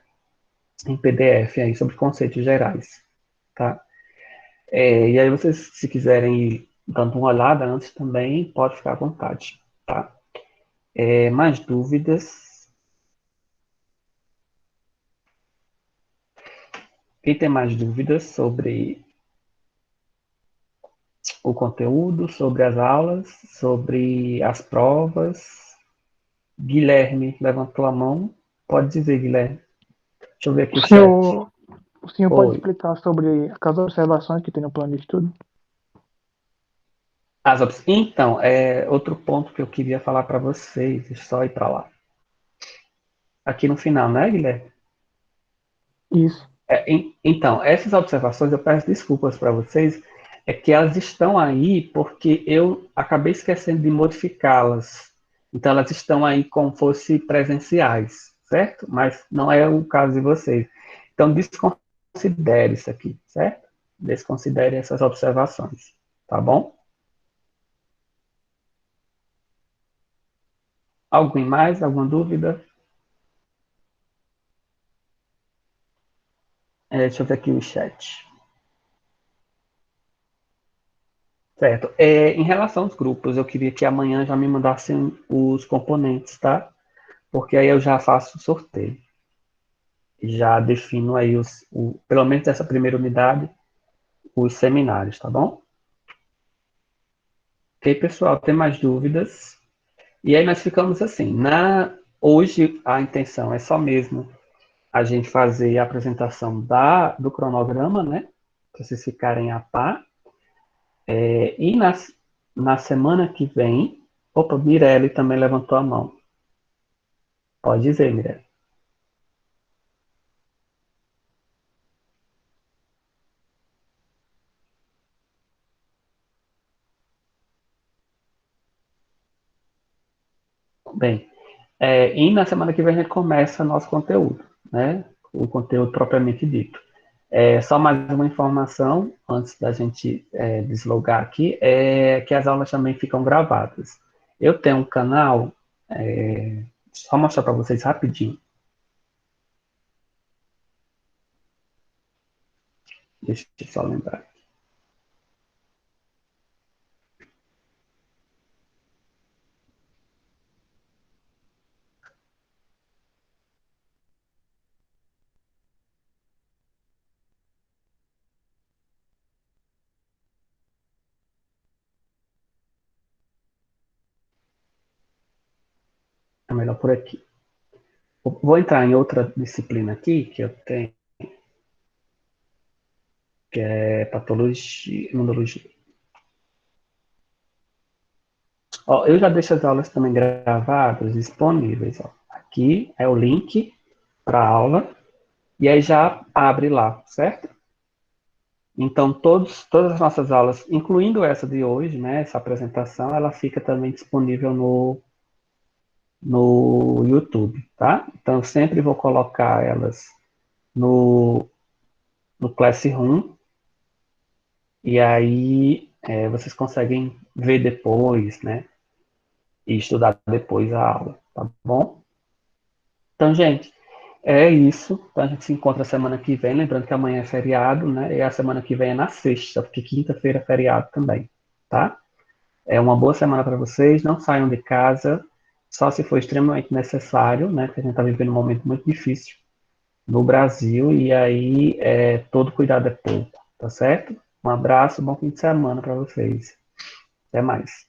em PDF aí sobre conceitos gerais, tá? E aí vocês, se quiserem ir dando uma olhada antes também, pode ficar à vontade, tá? Mais dúvidas? Quem tem mais dúvidas sobre o conteúdo, sobre as aulas, sobre as provas? Guilherme levantou a mão. Pode dizer, Guilherme. Deixa eu ver aqui o chat. O senhor pode Oi. explicar sobre as observações que tem no plano de estudo? Então, outro ponto que eu queria falar para vocês, deixa eu só ir para lá. Aqui no final, né, Guilherme? Isso. Então, essas observações, eu peço desculpas para vocês, é que elas estão aí porque eu acabei esquecendo de modificá-las. Então, elas estão aí como fosse presenciais, certo? Mas não é o caso de vocês. Então, desconsidere isso aqui, certo? Desconsidere essas observações, tá bom? Alguém mais? Alguma dúvida? Deixa eu ver aqui o chat. Certo. Em relação aos grupos, eu queria que amanhã já me mandassem os componentes, tá? Porque aí eu já faço o sorteio. Já defino aí, pelo menos essa primeira unidade, os seminários, tá bom? Ok, pessoal, tem mais dúvidas? E aí nós ficamos assim. Hoje a intenção é só mesmo a gente fazer a apresentação do cronograma, né? Para vocês ficarem a par. E na semana que vem... Opa, Mirelle também levantou a mão. Pode dizer, Mirelle. Bem, e na semana que vem a gente começa nosso conteúdo, né? O conteúdo propriamente dito. Só mais uma informação, antes da gente deslogar aqui, é que as aulas também ficam gravadas. Eu tenho um canal, só mostrar para vocês rapidinho. Deixa eu só lembrar. É melhor por aqui. Vou entrar em outra disciplina aqui, que eu tenho, que é patologia, imunologia. Ó, eu já deixo as aulas também gravadas, disponíveis. Ó. Aqui é o link para a aula, e aí já abre lá, certo? Então, todas as nossas aulas, incluindo essa de hoje, né, essa apresentação, ela fica também disponível no YouTube, tá? Então, eu sempre vou colocar elas no Classroom, e aí vocês conseguem ver depois, né? E estudar depois a aula, tá bom? Então, gente, é isso. Então, a gente se encontra semana que vem. Lembrando que amanhã é feriado, né? E a semana que vem é na sexta, porque quinta-feira é feriado também, tá? É uma boa semana para vocês. Não saiam de casa, só se for extremamente necessário, né? Porque a gente está vivendo um momento muito difícil no Brasil e aí todo cuidado é pouco, tá certo? Um abraço, bom fim de semana para vocês. Até mais.